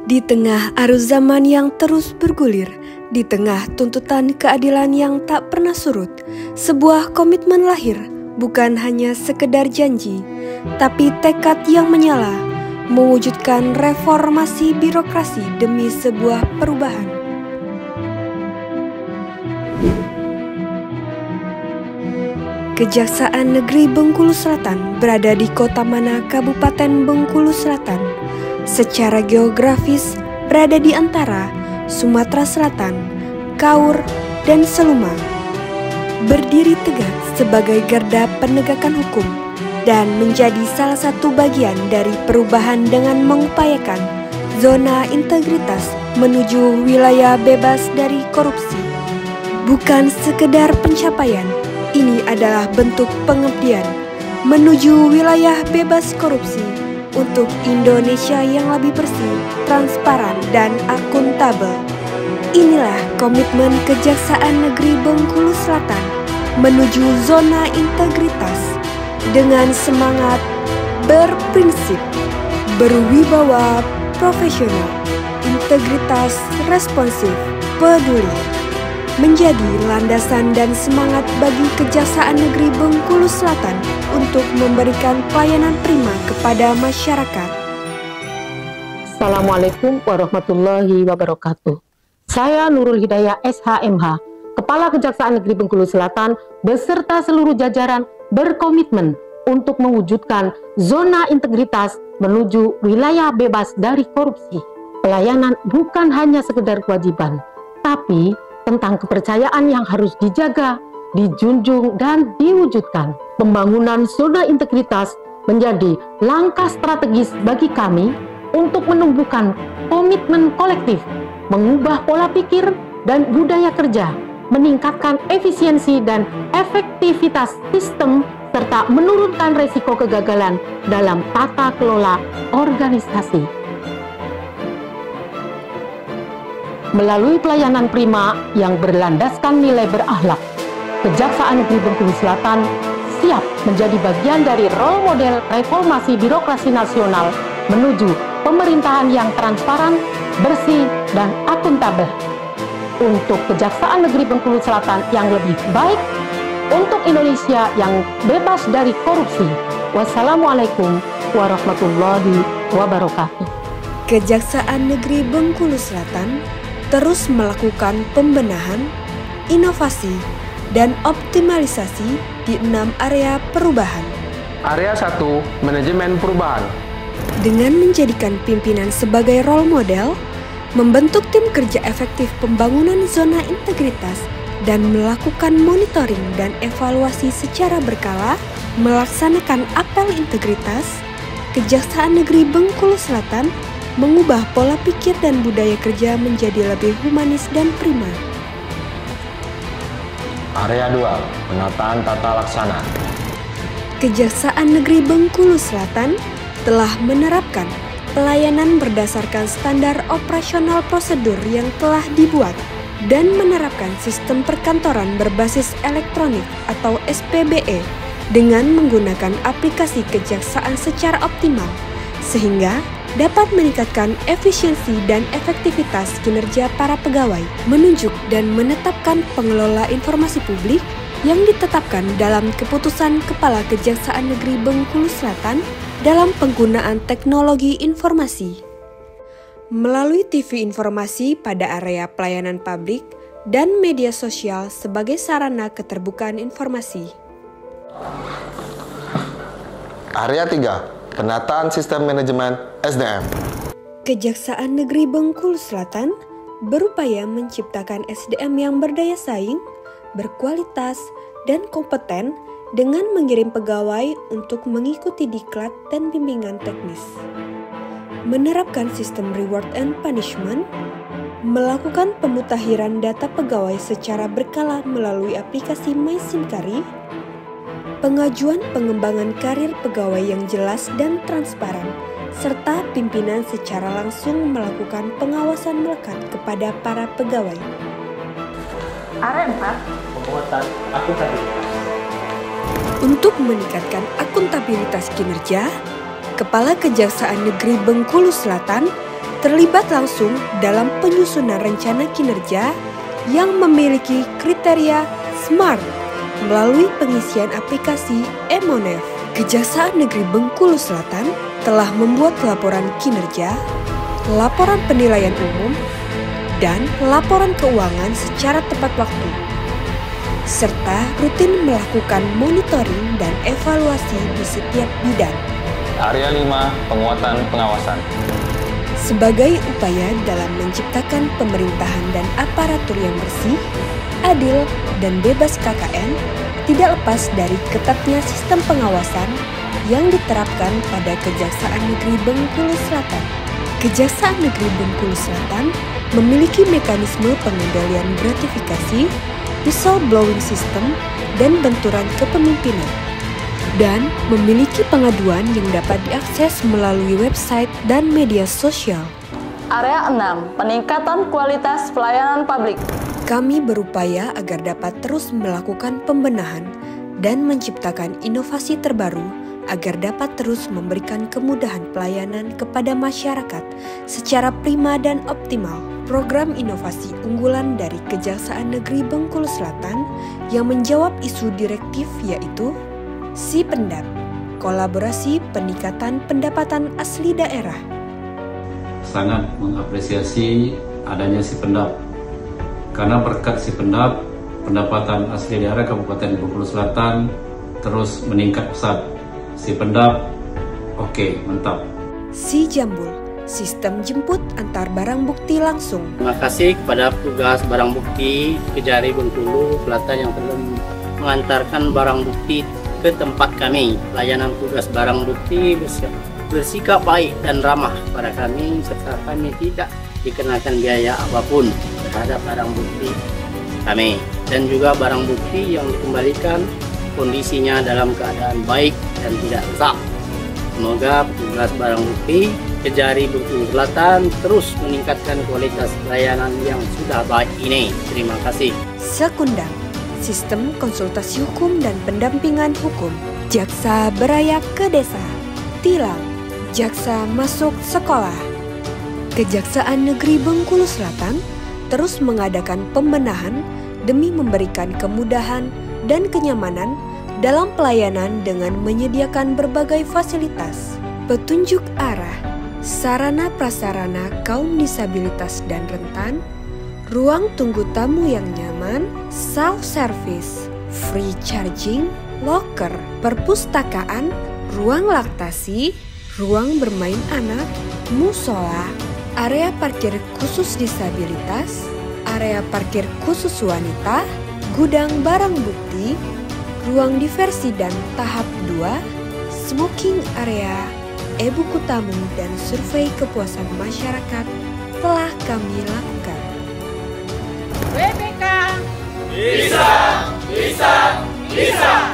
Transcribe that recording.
Di tengah arus zaman yang terus bergulir, di tengah tuntutan keadilan yang tak pernah surut, sebuah komitmen lahir, bukan hanya sekedar janji, tapi tekad yang menyala, mewujudkan reformasi birokrasi demi sebuah perubahan. Kejaksaan Negeri Bengkulu Selatan berada di Kota Mana, Kabupaten Bengkulu Selatan. Secara geografis berada di antara Sumatera Selatan, Kaur, dan Seluma. Berdiri tegak sebagai garda penegakan hukum dan menjadi salah satu bagian dari perubahan dengan mengupayakan zona integritas menuju wilayah bebas dari korupsi. Bukan sekedar pencapaian, ini adalah bentuk pengabdian menuju wilayah bebas korupsi untuk Indonesia yang lebih bersih, transparan, dan akuntabel. Inilah komitmen Kejaksaan Negeri Bengkulu Selatan menuju zona integritas dengan semangat berprinsip, berwibawa profesional, integritas responsif, peduli, menjadi landasan dan semangat bagi Kejaksaan Negeri Bengkulu Selatan untuk memberikan pelayanan prima kepada masyarakat. Assalamualaikum warahmatullahi wabarakatuh. Saya Nurul Hidayah SHMH, Kepala Kejaksaan Negeri Bengkulu Selatan beserta seluruh jajaran berkomitmen untuk mewujudkan zona integritas menuju wilayah bebas dari korupsi. Pelayanan bukan hanya sekedar kewajiban, tapi tentang kepercayaan yang harus dijaga, dijunjung, dan diwujudkan. Pembangunan zona integritas menjadi langkah strategis bagi kami untuk menumbuhkan komitmen kolektif, mengubah pola pikir dan budaya kerja, meningkatkan efisiensi dan efektivitas sistem, serta menurunkan resiko kegagalan dalam tata kelola organisasi. Melalui pelayanan prima yang berlandaskan nilai berakhlak, Kejaksaan Negeri Bengkulu Selatan siap menjadi bagian dari role model reformasi birokrasi nasional menuju pemerintahan yang transparan, bersih, dan akuntabel. Untuk Kejaksaan Negeri Bengkulu Selatan yang lebih baik, untuk Indonesia yang bebas dari korupsi. Wassalamualaikum warahmatullahi wabarakatuh. Kejaksaan Negeri Bengkulu Selatan terus melakukan pembenahan, inovasi, dan optimalisasi di 6 area perubahan. Area 1, manajemen perubahan. Dengan menjadikan pimpinan sebagai role model, membentuk tim kerja efektif pembangunan zona integritas, dan melakukan monitoring dan evaluasi secara berkala, melaksanakan apel integritas, Kejaksaan Negeri Bengkulu Selatan mengubah pola pikir dan budaya kerja menjadi lebih humanis dan prima. Area 2, penataan tata laksana. Kejaksaan Negeri Bengkulu Selatan telah menerapkan pelayanan berdasarkan standar operasional prosedur yang telah dibuat dan menerapkan sistem perkantoran berbasis elektronik atau SPBE dengan menggunakan aplikasi kejaksaan secara optimal, sehingga dapat meningkatkan efisiensi dan efektivitas kinerja para pegawai, menunjuk dan menetapkan pengelola informasi publik yang ditetapkan dalam keputusan Kepala Kejaksaan Negeri Bengkulu Selatan dalam penggunaan teknologi informasi. Melalui TV informasi pada area pelayanan publik dan media sosial sebagai sarana keterbukaan informasi. Area 3, penataan sistem manajemen SDM. Kejaksaan Negeri Bengkulu Selatan berupaya menciptakan SDM yang berdaya saing, berkualitas, dan kompeten dengan mengirim pegawai untuk mengikuti diklat dan bimbingan teknis. Menerapkan sistem reward and punishment, melakukan pemutakhiran data pegawai secara berkala melalui aplikasi MySimkari, pengajuan pengembangan karir pegawai yang jelas dan transparan, serta pimpinan secara langsung melakukan pengawasan melekat kepada para pegawai. Area 4, penguatan akuntabilitas. Untuk meningkatkan akuntabilitas kinerja, Kepala Kejaksaan Negeri Bengkulu Selatan terlibat langsung dalam penyusunan rencana kinerja yang memiliki kriteria SMART melalui pengisian aplikasi e-Monef. Kejaksaan Negeri Bengkulu Selatan telah membuat laporan kinerja, laporan penilaian umum, dan laporan keuangan secara tepat waktu, serta rutin melakukan monitoring dan evaluasi di setiap bidang. Area 5, penguatan pengawasan. Sebagai upaya dalam menciptakan pemerintahan dan aparatur yang bersih, adil, dan bebas KKN, tidak lepas dari ketatnya sistem pengawasan yang diterapkan pada Kejaksaan Negeri Bengkulu Selatan. Kejaksaan Negeri Bengkulu Selatan memiliki mekanisme pengendalian gratifikasi, whistleblowing system, dan benturan kepemimpinan, dan memiliki pengaduan yang dapat diakses melalui website dan media sosial. Area 6, peningkatan kualitas pelayanan publik. Kami berupaya agar dapat terus melakukan pembenahan dan menciptakan inovasi terbaru agar dapat terus memberikan kemudahan pelayanan kepada masyarakat secara prima dan optimal. Program inovasi unggulan dari Kejaksaan Negeri Bengkulu Selatan yang menjawab isu direktif yaitu SIPendap, kolaborasi peningkatan pendapatan asli daerah. Sangat mengapresiasi adanya SIPendap, karena berkat SIPendap, pendapatan asli daerah Kabupaten Bengkulu Selatan terus meningkat pesat. SIPendap, oke, mantap. SIJambul, sistem jemput antar barang bukti langsung. Terima kasih kepada petugas barang bukti Kejari Bengkulu Selatan yang telah mengantarkan barang bukti ke tempat kami. Pelayanan tugas barang bukti bersikap baik dan ramah pada kami, serta kami tidak dikenakan biaya apapun terhadap barang bukti kami. Dan juga barang bukti yang dikembalikan kondisinya dalam keadaan baik dan tidak rusak. Semoga petugas barang bukti Kejari Bengkulu Selatan terus meningkatkan kualitas pelayanan yang sudah baik ini. Terima kasih. Sekundang, sistem konsultasi hukum dan pendampingan hukum. Jaksa beraya ke desa. Tilang, jaksa masuk sekolah. Kejaksaan Negeri Bengkulu Selatan terus mengadakan pembenahan demi memberikan kemudahan dan kenyamanan dalam pelayanan dengan menyediakan berbagai fasilitas, petunjuk arah, sarana prasarana kaum disabilitas dan rentan, ruang tunggu tamu yang nyaman, self-service, free charging, locker, perpustakaan, ruang laktasi, ruang bermain anak, musola, area parkir khusus disabilitas, area parkir khusus wanita, gudang barang bukti, ruang diversi dan tahap 2, smoking area, e-buku tamu dan survei kepuasan masyarakat telah kami lakukan. WBK bisa, bisa, bisa.